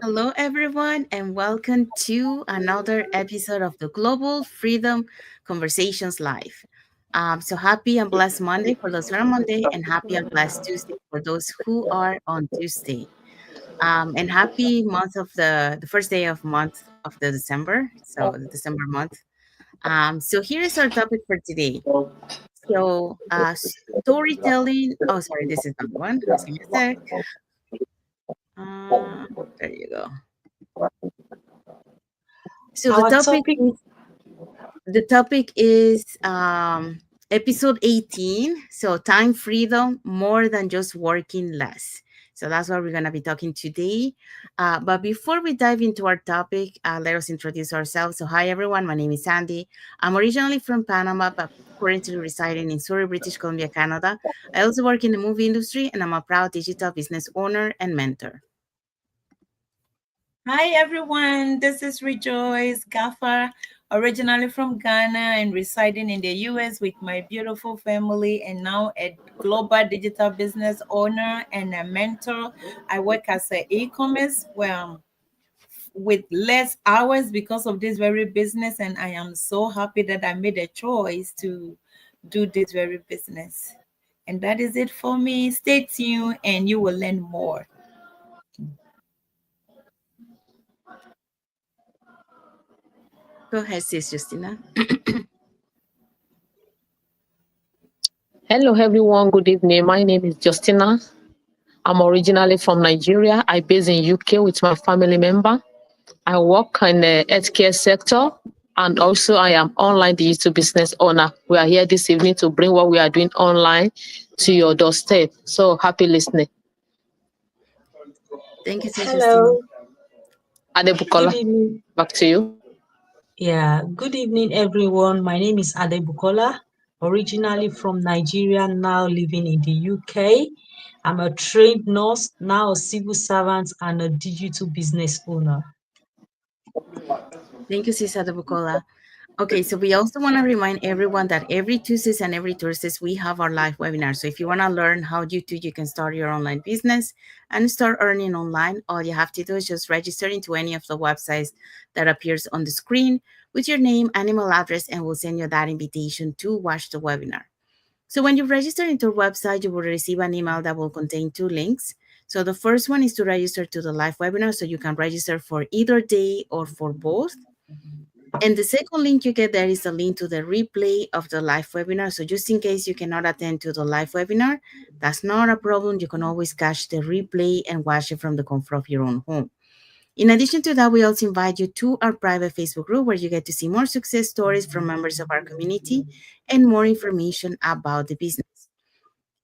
Hello, everyone, and welcome to another episode of the Global Freedom Conversations Live. So happy and blessed Monday for those who are on Monday, and happy and blessed Tuesday for those who are on Tuesday. And happy month of the first day of month of the December, so the December month. So here is our topic for today. Storytelling. Oh, sorry, this is not the one. Just give me a sec. Uh, there you go. So Our topic, the topic is episode 18. So time freedom more than just working less. So that's what we're going to be talking today. But before we dive into our topic, let us introduce ourselves. So hi everyone, my name is Sandy. I'm originally from Panama, but currently residing in Surrey, British Columbia, Canada. I also work in the movie industry, and I'm a proud digital business owner and mentor. Hi everyone, this is Rejoice Gaffer, originally from Ghana and residing in the US with my beautiful family, and now a global digital business owner and a mentor. I work as an e-commerce with less hours because of this very business, and I am so happy that I made a choice to do this very business. And that is it for me. Stay tuned and you will learn more. Go ahead, sis Justina. Hello everyone, good evening. My name is Justina. I'm originally from Nigeria. I base in UK with my family member. I work in the healthcare sector, and also I am online digital business owner. We are here this evening to bring what we are doing online to your doorstep. So happy listening. Thank you, sis Justina. Hello, good Adebukola, evening. back to you. Yeah, good evening, everyone. My name is Ade Bukola, originally from Nigeria, now living in the UK. I'm a trained nurse, now a civil servant, and a digital business owner. Thank you, Sis Bukola. Okay, so we also want to remind everyone that every Tuesdays and every Thursdays we have our live webinar. So if you want to learn how you can start your online business and start earning online, all you have to do is just register into any of the websites that appears on the screen with your name and email address, and we'll send you that invitation to watch the webinar. So when you register into our website, you will receive an email that will contain two links. So the first one is to register to the live webinar, so you can register for either day or for both. And the second link you get there is a link to the replay of the live webinar. So just in case you cannot attend to the live webinar, that's not a problem. You can always catch the replay and watch it from the comfort of your own home. In addition to that, we also invite you to our private Facebook group where you get to see more success stories from members of our community and more information about the business.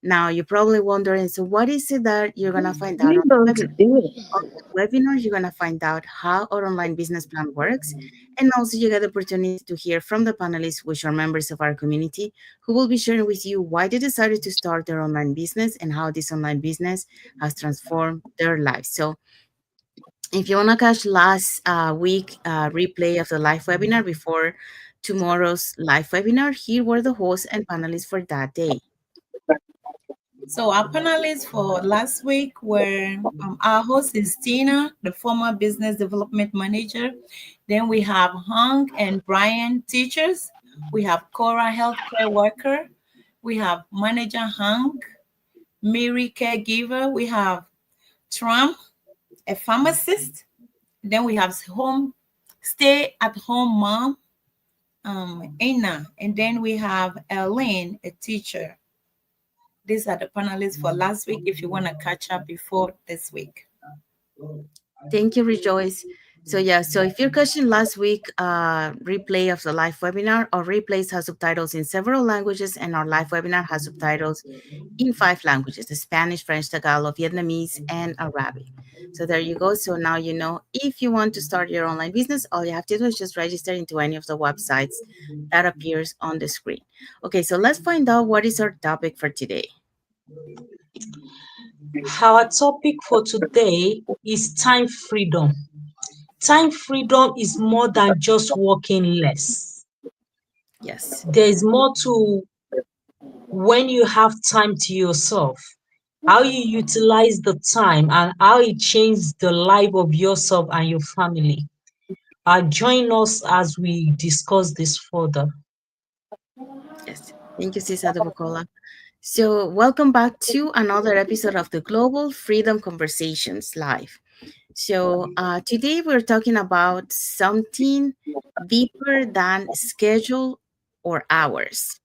Now, you're probably wondering, so what is it that you're going to find out on the webinar? On the webinar, you're going to find out how our online business plan works. And also you get the opportunity to hear from the panelists, which are members of our community, who will be sharing with you why they decided to start their online business and how this online business has transformed their lives. So if you want to catch last week replay of the live webinar before tomorrow's live webinar, here were the hosts and panelists for that day. So our panelists for last week were our host is Tina, the former business development manager. Then we have Hung and Brian, teachers. We have Cora, healthcare worker. We have manager Hung, Mary, caregiver. We have Trump, a pharmacist. Then we have home stay at home mom, Anna. And then we have Elaine, a teacher. These are the panelists for last week if you want to catch up before this week. Thank you, Rejoice. So yeah, so if you're catching last week replay of the live webinar, our replays have subtitles in several languages, and our live webinar has subtitles in 5 languages: Spanish, French, Tagalog, Vietnamese, and Arabic. So there you go. So now you know if you want to start your online business, all you have to do is just register into any of the websites that appears on the screen. Okay, so let's find out what is our topic for today. Our topic for today is time freedom. Time freedom is more than just working less. Yes. There's more to when you have time to yourself. how you utilize the time, and how it changed the life of yourself and your family. Join us as we discuss this further. Yes. Thank you, Sis Adebukola. So, welcome back to another episode of the Global Freedom Conversations Live. So, today we're talking about something deeper than schedule or hours.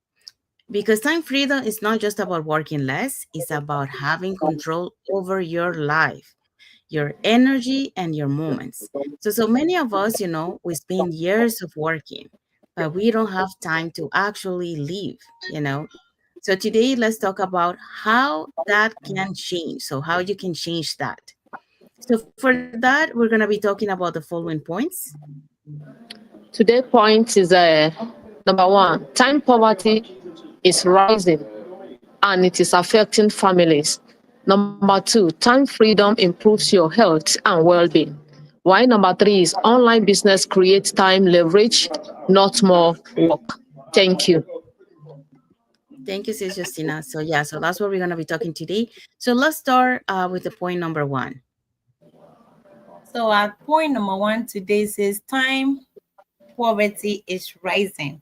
Because time freedom is not just about working less, it's about having control over your life, your energy, and your moments. So many of us, we spend years of working, but we don't have time to actually live. So today, let's talk about how that can change. So, how you can change that. So, for that, we're going to be talking about the following points. Today's point is number one, time poverty is rising and it is affecting families. Number two, time freedom improves your health and well-being. Why number three is online business creates time leverage, not more work. Thank you. Thank you, Sis Justina. So, yeah, so that's what we're going to be talking today. So, let's start with the point number one. So at point number one today says time poverty is rising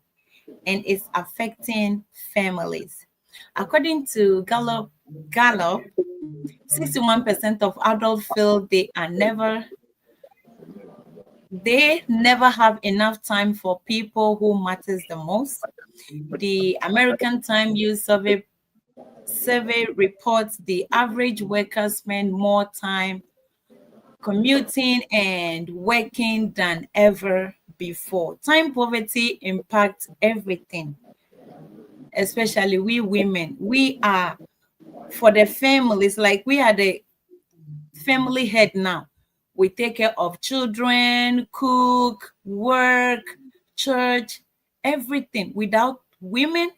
and it's affecting families. According to Gallup, 61% of adults feel they never have enough time for people who matters the most. The American Time Use survey reports the average worker spend more time commuting and working than ever before. Time poverty impacts everything, especially we women. We are for the families, like we are the family head now. We take care of children, cook, work, church, everything. Without women,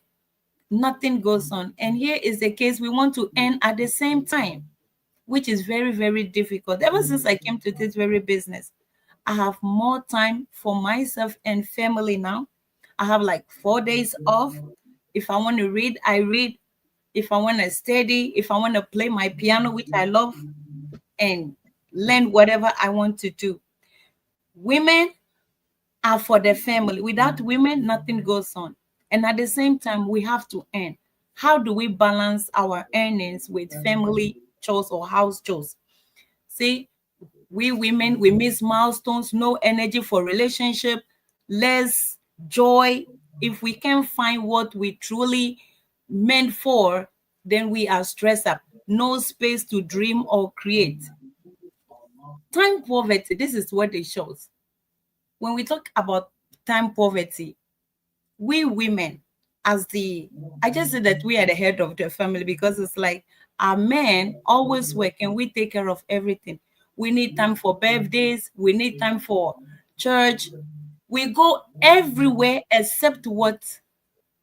nothing goes on. And here is the case we want to earn at the same time, which is very, very difficult. Ever since I came to this very business, I have more time for myself and family now. I have like 4 days off. If I want to read, I read. If I want to study, if I want to play my piano, which I love, and learn whatever I want to do. Women are for the family. Without women, nothing goes on. And at the same time, we have to earn. How do we balance our earnings with family chores or house chores? See, we women, we miss milestones, no energy for relationship, less joy. If we can't find what we truly meant for, then we are stressed up. No space to dream or create. Time poverty, this is what it shows. When we talk about time poverty, we women, as the, I just said that we are the head of the family because it's like our men always work and we take care of everything. We need time for birthdays, we need time for church. We go everywhere except what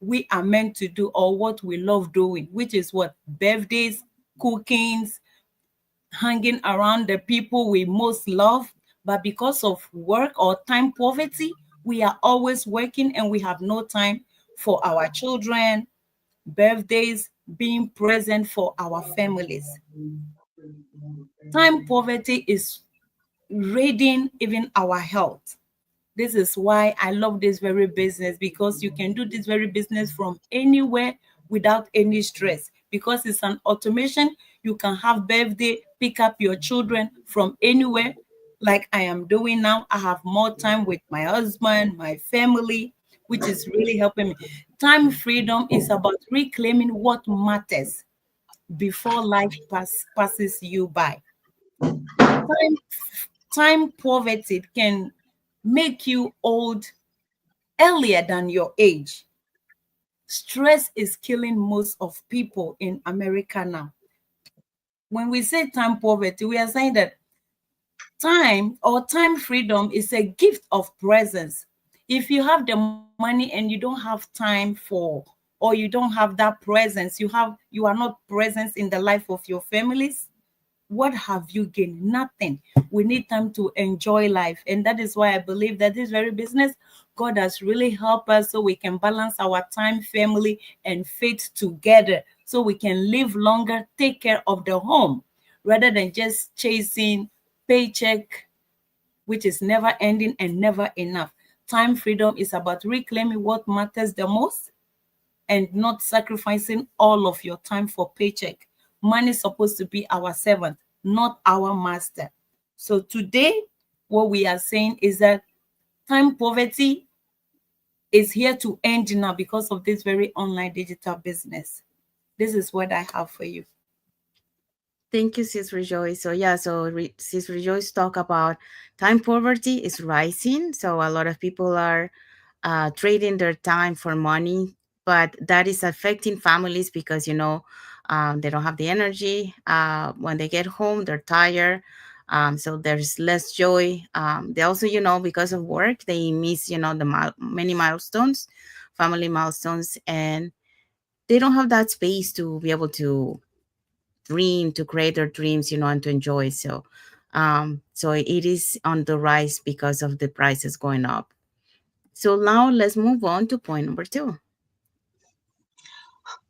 we are meant to do or what we love doing, which is what? Birthdays, cookings, hanging around the people we most love. But because of work or time poverty, we are always working and we have no time for our children, birthdays, being present for our families. Time poverty is raiding even our health. This is why I love this very business, because you can do this very business from anywhere without any stress, because it's an automation. You can have birthday, pick up your children from anywhere, like I am doing now. I have more time with my husband, my family, which is really helping me. Time freedom is about reclaiming what matters before life passes you by. Time poverty can make you old earlier than your age. Stress is killing most of people in America now. When we say time poverty, we are saying that time or time freedom is a gift of presence. If you have the money and you don't have time for, or you don't have that presence, you are not present in the life of your families, what have you gained? Nothing. We need time to enjoy life. And that is why I believe that this very business, God has really helped us so we can balance our time, family, and faith together so we can live longer, take care of the home, rather than just chasing paycheck, which is never ending and never enough. Time freedom is about reclaiming what matters the most and not sacrificing all of your time for paycheck. Money is supposed to be our servant, not our master. So today, what we are saying is that time poverty is here to end now because of this very online digital business. This is what I have for you. Thank you, Sis Rejoice. So yeah, Sis Rejoice talk about time poverty is rising. So a lot of people are trading their time for money, but that is affecting families because they don't have the energy. When they get home, they're tired. So there's less joy. They also, because of work, they miss, the many milestones, family milestones, and they don't have that space to be able to dream, to create their dreams, and to enjoy. So it is on the rise because of the prices going up. So now let's move on to point number two.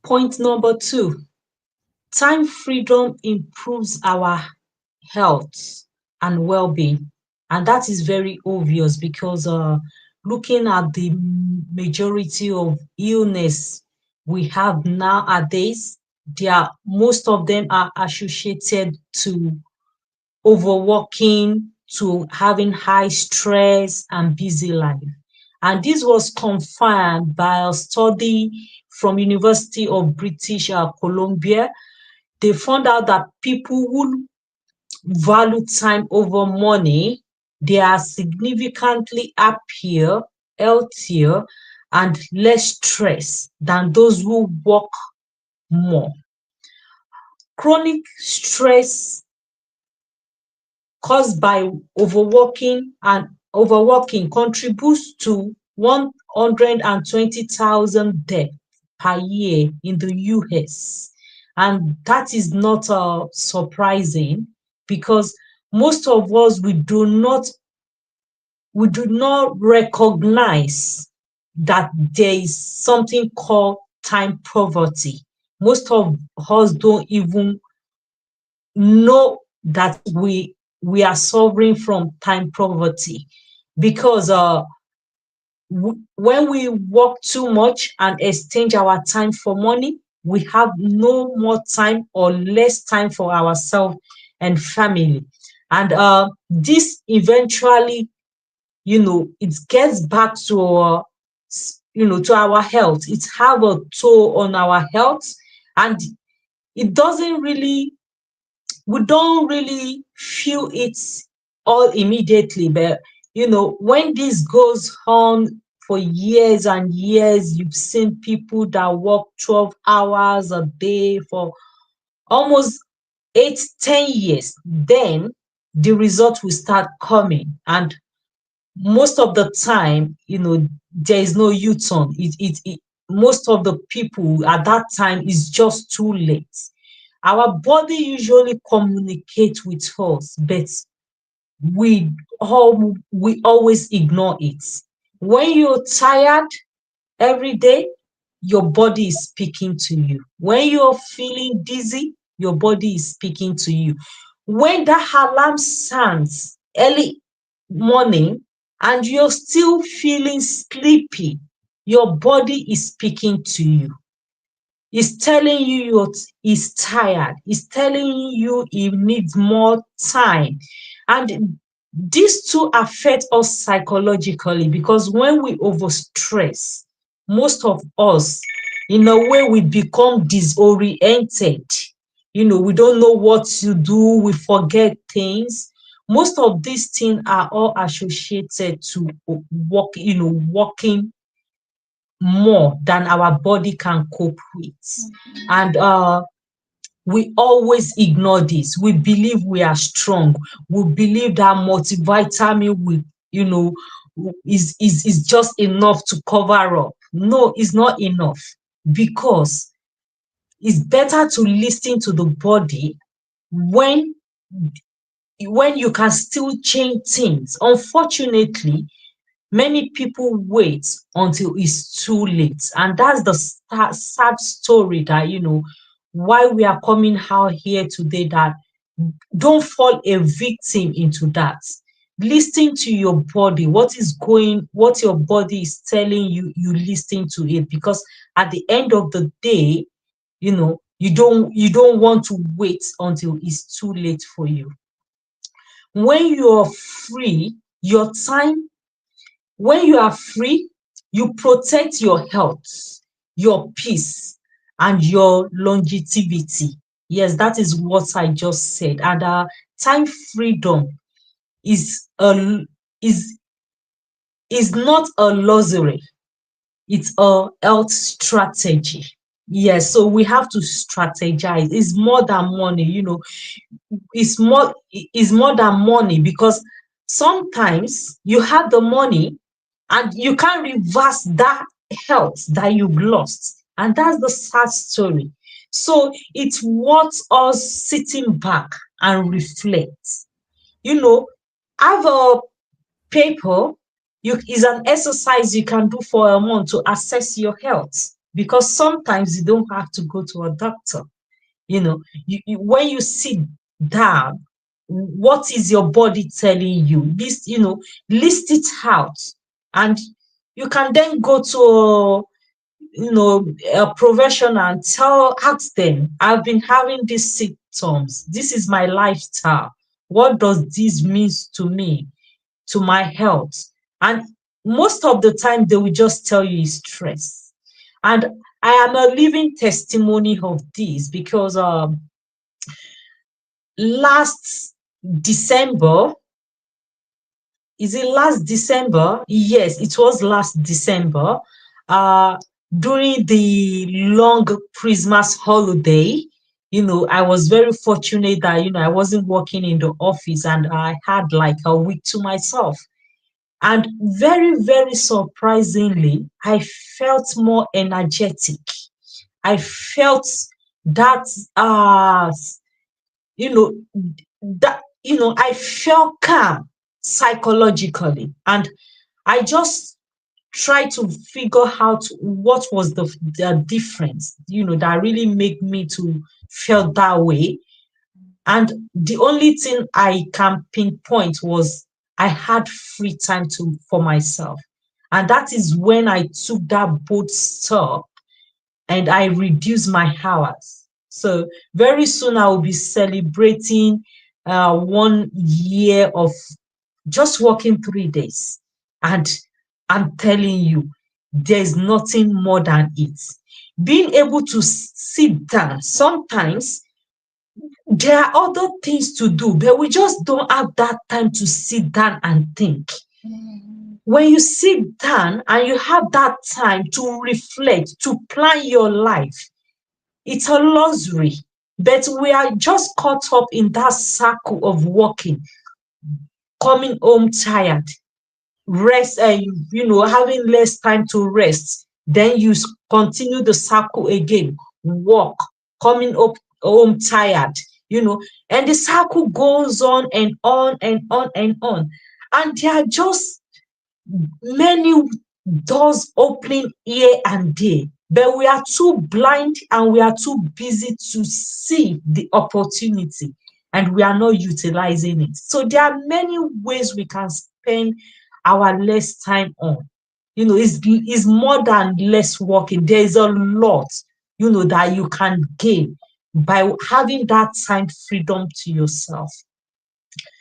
Point number 2, time freedom improves our health and well-being. And that is very obvious because looking at the majority of illness we have nowadays, most of them are associated to overworking, to having high stress and busy life. And this was confirmed by a study from University of British Columbia. They found out that people who value time over money, they are significantly happier, healthier, and less stressed than those who work more. Chronic stress caused by overworking contributes to 120,000 deaths per year in the US. And that is not surprising because most of us we do not recognize that there is something called time poverty. Most of us don't even know that we are suffering from time poverty because when we work too much and exchange our time for money, we have no more time or less time for ourselves and family. And this eventually, it gets back to our health. It have a toll on our health, and it doesn't really we don't really feel it all immediately, but when this goes on for years and years, you've seen people that work 12 hours a day for almost 8-10 years, then the result will start coming. And most of the time, there is no u-turn. Most of the people at that time is just too late. Our body usually communicates with us, but we always ignore it. When you're tired every day, your body is speaking to you. When you're feeling dizzy, your body is speaking to you. When that alarm sounds early morning and you're still feeling sleepy, your body is speaking to you. It's telling you he's tired. It's telling you he needs more time. And these two affect us psychologically because when we overstress, most of us, in a way, we become disoriented. We don't know what to do. We forget things. Most of these things are all associated to working more than our body can cope with. And we always ignore this. We believe we are strong. We believe that multivitamin is just enough to cover up. No, it's not enough, because it's better to listen to the body when you can still change things. Unfortunately, many people wait until it's too late, and that's the sad story that why we are coming out here today, that don't fall a victim into that. Listen to your body. What your body is telling you, you listen to it, because at the end of the day, you don't want to wait until it's too late for you. When you're free, your time, when you are free, you protect your health, your peace, and your longevity. Yes, that is what I just said. And time freedom is a is is not a luxury, it's a health strategy. Yes, so we have to strategize. It's more than money, it's more than money, because sometimes you have the money and you can't reverse that health that you've lost. And that's the sad story. So it's worth us sitting back and reflect. You know, have a paper. Is an exercise you can do for a month to assess your health, because sometimes you don't have to go to a doctor. When you sit down, what is your body telling you? List it out, and you can then go to a professional and ask them, I've been having these symptoms, this is my lifestyle, what does this mean to me, to my health? And most of the time they will just tell you it's stress. And I am a living testimony of this, because last December, is it last December? Yes, it was last December. Uh, During the long Christmas holiday, I was very fortunate that, I wasn't working in the office and I had like a week to myself. And very, very surprisingly, I felt more energetic. I felt that you know I felt calm psychologically, and I just tried to figure out what was the difference, that really made me to feel that way. And the only thing I can pinpoint was I had free time for myself. And that is when I took that bold step and I reduced my hours. So very soon I will be celebrating 1 year of just working 3 days. And I'm telling you, there's nothing more than it. Being able to sit down, sometimes there are other things to do, but we just don't have that time to sit down and think. When you sit down and you have that time to reflect, to plan your life, it's a luxury. But we are just caught up in that circle of working, coming home tired, rest, having less time to rest. Then you continue the circle again, work, coming up home tired, and the circle goes on and on and on and on. And there are just many doors opening here and there, but we are too blind and we are too busy to see the opportunity, and we are not utilizing it. So there are many ways we can spend our less time on. It's more than less working. There is a lot, that you can gain by having that time freedom to yourself.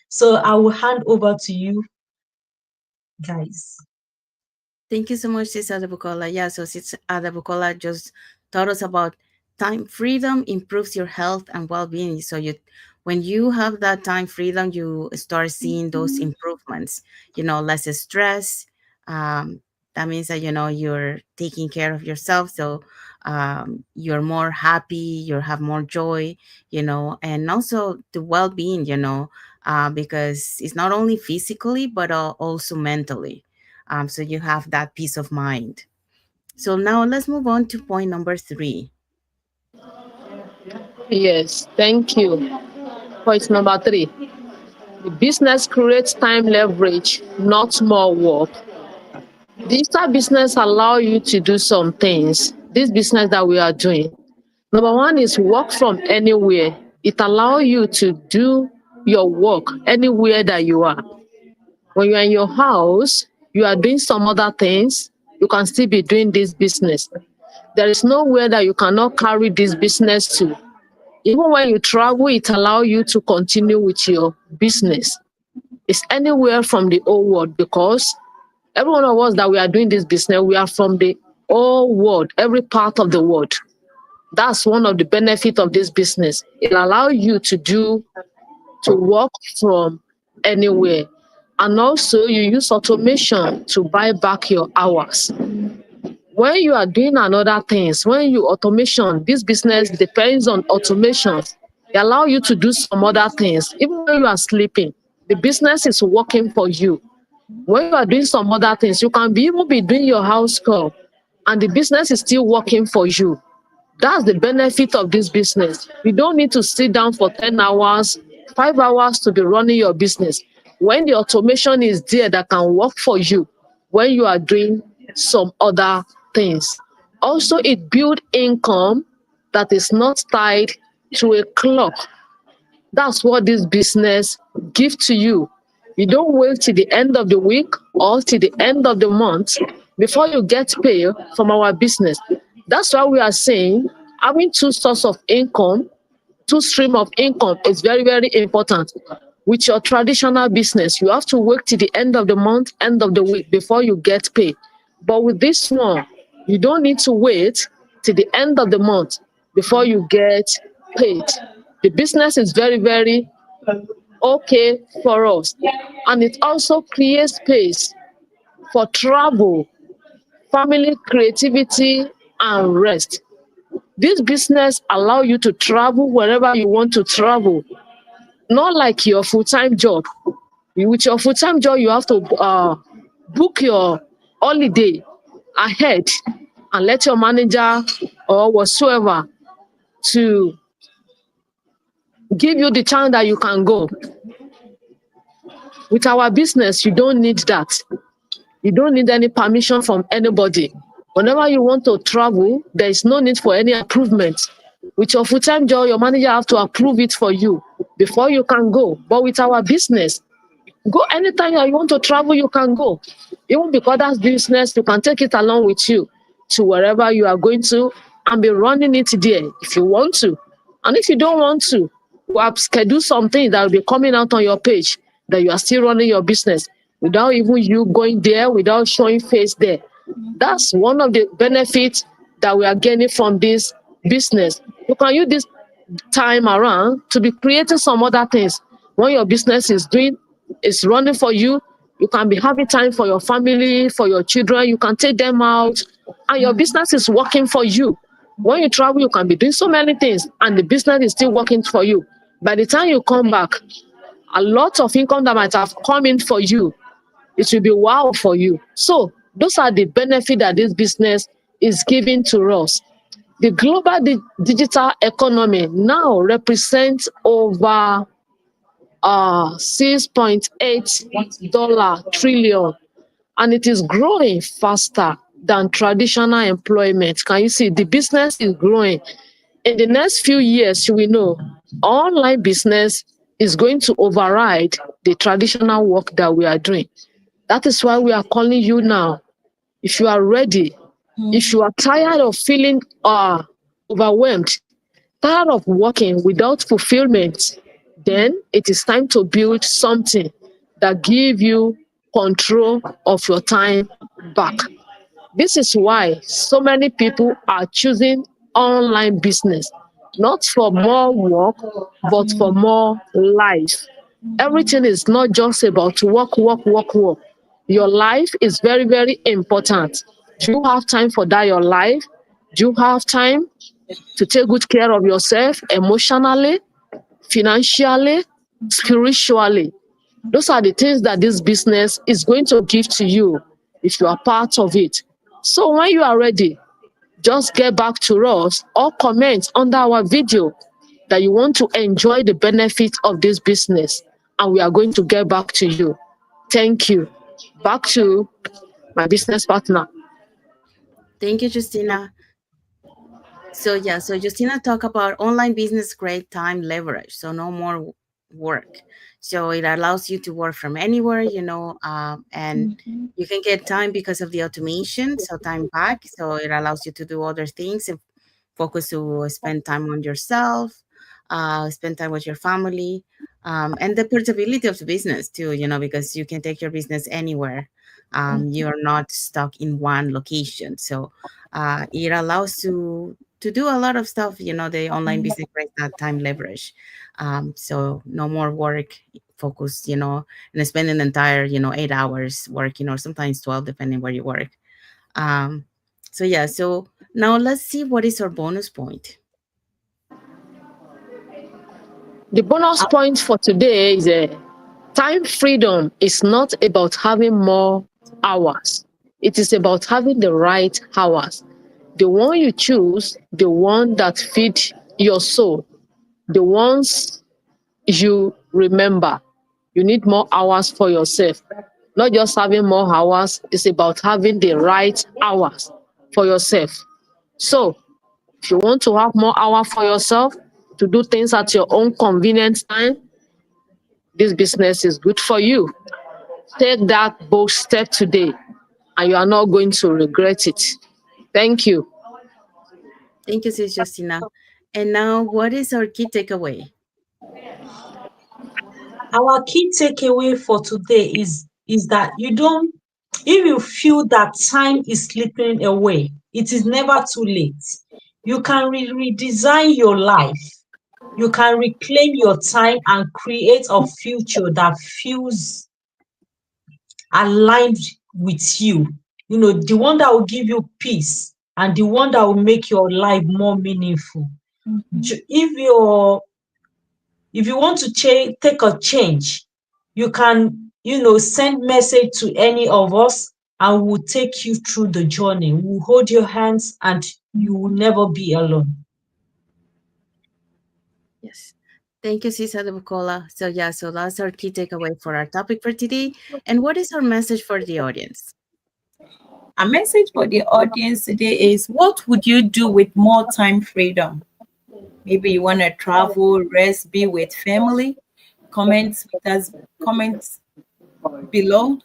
So I will hand over to you guys. Thank you so much, Sis Adebukola. Yeah, so Sis Adebukola just taught us about time freedom improves your health and well-being. So when you have that time freedom, you start seeing those improvements. Less stress. Um, that means that you're taking care of yourself. So you're more happy. You have more joy. And also the well-being. Because it's not only physically but also mentally. So you have that peace of mind. So now let's move on to point number 3. Yes, thank you. Point number 3. The business creates time leverage, not more work. Digital business allow you to do some things. This business that we are doing, Number one is work from anywhere. It allows you to do your work anywhere that you are. When you're in your house, you are doing some other things, you can still be doing this business. There is nowhere that you cannot carry this business to. Even when you travel, it allows you to continue with your business. It's anywhere from the whole world, because every one of us that we are doing this business, we are from the whole world, every part of the world. That's one of the benefits of this business. It allows you to work from anywhere. And also you use automation to buy back your hours. When you are doing another things, when you automation, this business depends on automations. They allow you to do some other things. Even when you are sleeping, the business is working for you. When you are doing some other things, you can be even be doing your house call and the business is still working for you. That's the benefit of this business. You don't need to sit down for 10 hours, 5 hours to be running your business. When the automation is there that can work for you, when you are doing some other things. Also, it builds income that is not tied to a clock. That's what this business gives to you. You don't wait till the end of the week or till the end of the month before you get paid from our business. That's why we are saying having two sources of income, two streams of income is very, very important. With your traditional business, you have to wait till the end of the month, end of the week before you get paid. But with this one, you don't need to wait till the end of the month before you get paid. The business is very, very okay for us. And it also creates space for travel, family, creativity, and rest. This business allow you to travel wherever you want to travel, not like your full-time job. With your full-time job, you have to book your holiday ahead and let your manager or whatsoever to give you the chance that you can go. With our business, you don't need that. You don't need any permission from anybody. Whenever you want to travel, there is no need for any improvement. With your full-time job, your manager have to approve it for you before you can go. But with our business, go anytime you want to travel, you can go. Even because that's business, you can take it along with you to wherever you are going to and be running it there if you want to. And if you don't want to, you have scheduled something that will be coming out on your page that you are still running your business without even you going there, without showing face there. That's one of the benefits that we are gaining from this business. You can use this time around to be creating some other things. When your business is running for you, you can be having time for your family, for your children, you can take them out, and your business is working for you. When you travel, you can be doing so many things, and the business is still working for you. By the time you come back, a lot of income that might have come in for you, it will be wow for you. So those are the benefits that this business is giving to us. The global digital economy now represents over $6.8 trillion, and it is growing faster than traditional employment. Can you see the business is growing? In the next few years, we know online business is going to override the traditional work that we are doing. That is why we are calling you now. If you are ready, if you are tired of feeling overwhelmed, tired of working without fulfillment, then it is time to build something that give you control of your time back. This is why so many people are choosing online business, not for more work, but for more life. Everything is not just about work, work, work, work. Your life is very, very important. Do you have time for that, your life? Do you have time to take good care of yourself emotionally, financially, spiritually? Those are the things that this business is going to give to you if you are part of it. So when you are ready, just get back to us or comment under our video that you want to enjoy the benefit of this business, and we are going to get back to you. Thank you. Back to my business partner. Thank you, Justina. So yeah, so Justina talk about online business create time leverage. So no more work. So it allows you to work from anywhere, and Mhm. you can get time because of the automation. So time back. So it allows you to do other things and focus to spend time on yourself, spend time with your family, and the portability of the business too. Because you can take your business anywhere. You're not stuck in one location. So it allows to do a lot of stuff. The online business creates that time leverage. So no more work focus, and spending the entire, 8 hours working, or sometimes 12, depending where you work. Um, so yeah, so now let's see what is our bonus point. The bonus point for today is time freedom is not about having more hours. It is about having the right hours. The one you choose, the one that feed your soul, the ones you remember. You need more hours for yourself. Not just having more hours, it's about having the right hours for yourself. So if you want to have more hours for yourself, to do things at your own convenient time, this business is good for you. Take that bold step today, and you are not going to regret it. Thank you. Thank you, Sis Justina. And now, what is our key takeaway? Our key takeaway for today is that you don't if you feel that time is slipping away, it is never too late. You can redesign your life. You can reclaim your time and create a future that feels aligned with you. The one that will give you peace and the one that will make your life more meaningful. Mhm. If you want to take a change, you can, send message to any of us and we'll take you through the journey. We'll hold your hands and you will never be alone. Yes. Thank you, Sis Adebukola. So yeah, so that's our key takeaway for our topic for today. And what is our message for the audience? A message for the audience today is, what would you do with more time freedom? Maybe you want to travel, rest, be with family. Comments with us, comments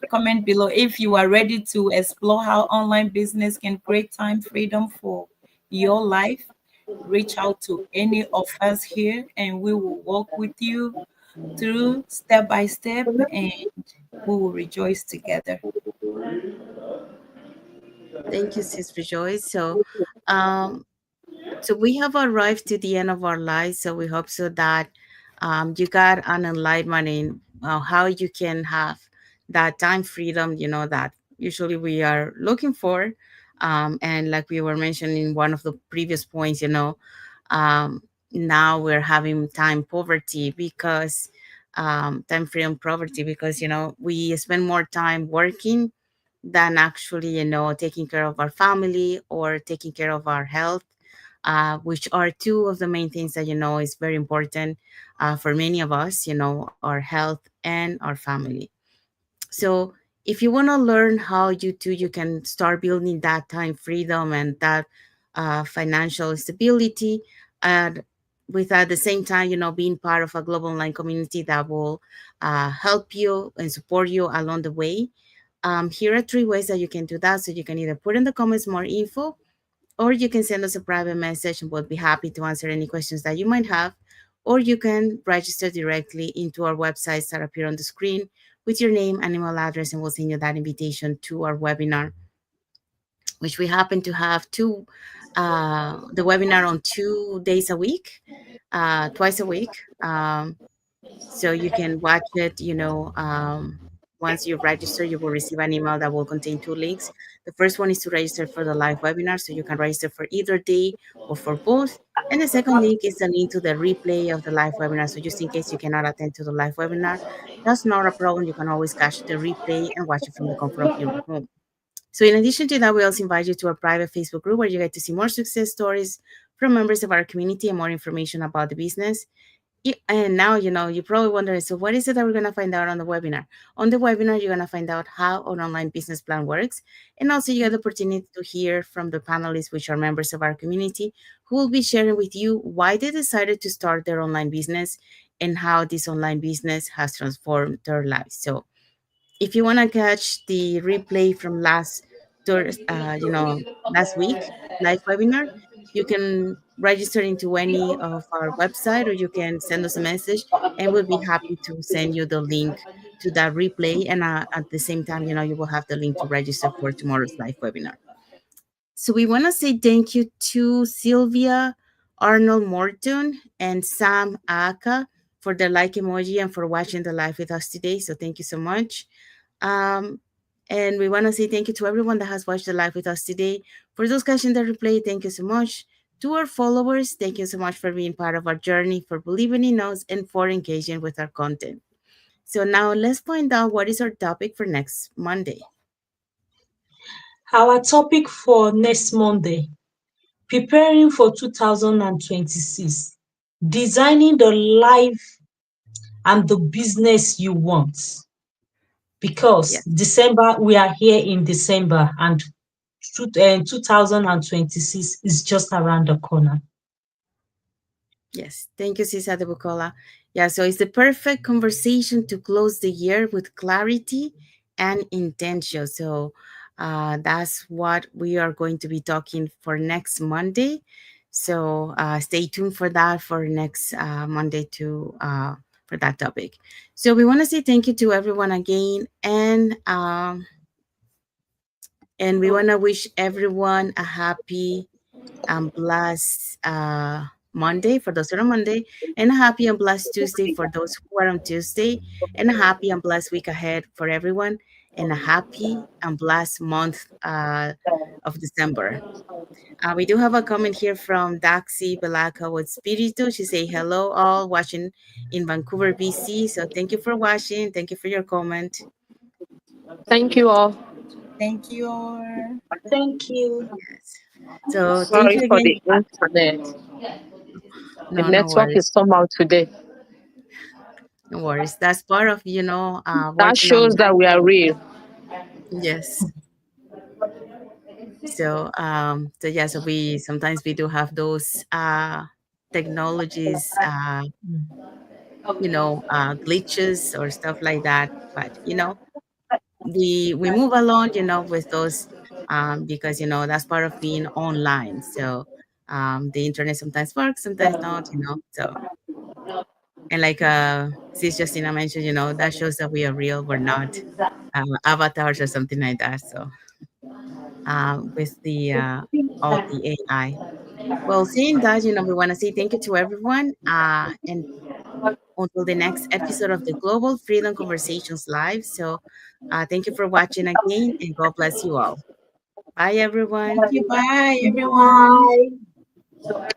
comment below if you are ready to explore how online business can create time freedom for your life. Reach out to any of us here and we will walk with you through step by step, and we will rejoice together. Thank you, Sis Rejoice. Um, So we have arrived to the end of our lives. So we hope so that you got an enlightenment in how you can have that time freedom, that usually we are looking for. And like we were mentioning in one of the previous points, now we're having time poverty because time freedom poverty because, we spend more time working than actually, taking care of our family or taking care of our health, which are two of the main things that is very important for many of us. Our health and our family. So if you want to learn how you can start building that time freedom and that financial stability, and with at the same time, being part of a global online community that will help you and support you along the way. Here are three ways that you can do that. So you can either put in the comments more info, or you can send us a private message and we'll be happy to answer any questions that you might have. Or you can register directly into our websites that appear on the screen with your name and email address, and we'll send you that invitation to our webinar, which we happen to have the webinar on 2 days a week, twice a week. So you can watch it, once you register, you will receive an email that will contain two links. The first one is to register for the live webinar, so you can register for either day or for both. And the second link is the link to the replay of the live webinar. So just in case you cannot attend to the live webinar, that's not a problem. You can always catch the replay and watch it from the comfort of your home. So in addition to that, we also invite you to our private Facebook group where you get to see more success stories from members of our community and more information about the business. And now, you're probably wondering, so what is it that we're going to find out on the webinar? On the webinar, you're going to find out how an online business plan works. And also you get the opportunity to hear from the panelists, which are members of our community, who will be sharing with you why they decided to start their online business and how this online business has transformed their lives. So if you want to catch the replay from last week live webinar, you can register into any of our website, or you can send us a message, and we'll be happy to send you the link to that replay. And at the same time, you will have the link to register for tomorrow's live webinar. So we want to say thank you to Sylvia Arnold Morton and Sam Aka for the like emoji and for watching the live with us today. So thank you so much. Um, and we want to say thank you to everyone that has watched the live with us today. For those catching the replay, thank you so much. To our followers, thank you so much for being part of our journey, for believing in us, and for engaging with our content. So now let's find out what is our topic for next Monday. Our topic for next Monday: preparing for 2026, designing the life and the business you want. Because Yes. December, we are here in December, and 2026 is just around the corner. Yes, thank you, Cisa de Bucola. Yeah, so it's the perfect conversation to close the year with clarity and intention. So that's what we are going to be talking for next Monday. So stay tuned for that for next Monday for that topic. So we want to say thank you to everyone again, and we want to wish everyone a happy and blessed Monday for those who are on Monday, and a happy and blessed Tuesday for those who are on Tuesday, and a happy and blessed week ahead for everyone, and a happy and blessed month of December. We do have a comment here from Daxi Belaka with Spiritu. She say hello all watching in Vancouver, BC. So thank you for watching. Thank you for your comment. Thank you all. Thank you. Thank you. Yes. So thank Sorry you for again. the internet. The No, no network worries. is somehow today. No worries. That's part of, That working shows online. that we are real. Yes. So yeah, so we sometimes we do have those technologies, glitches or stuff like that. But we move along, with those, because that's part of being online. So the internet sometimes works, sometimes not. So, and like sis Justina mentioned, that shows that we are real. We're not avatars or something like that. So with the all the AI. Well, seeing that, we want to say thank you to everyone. And until the next episode of the Global Freedom Conversations Live. So thank you for watching again, and God bless you all. Bye, everyone. Thank you. Bye, everyone. Bye.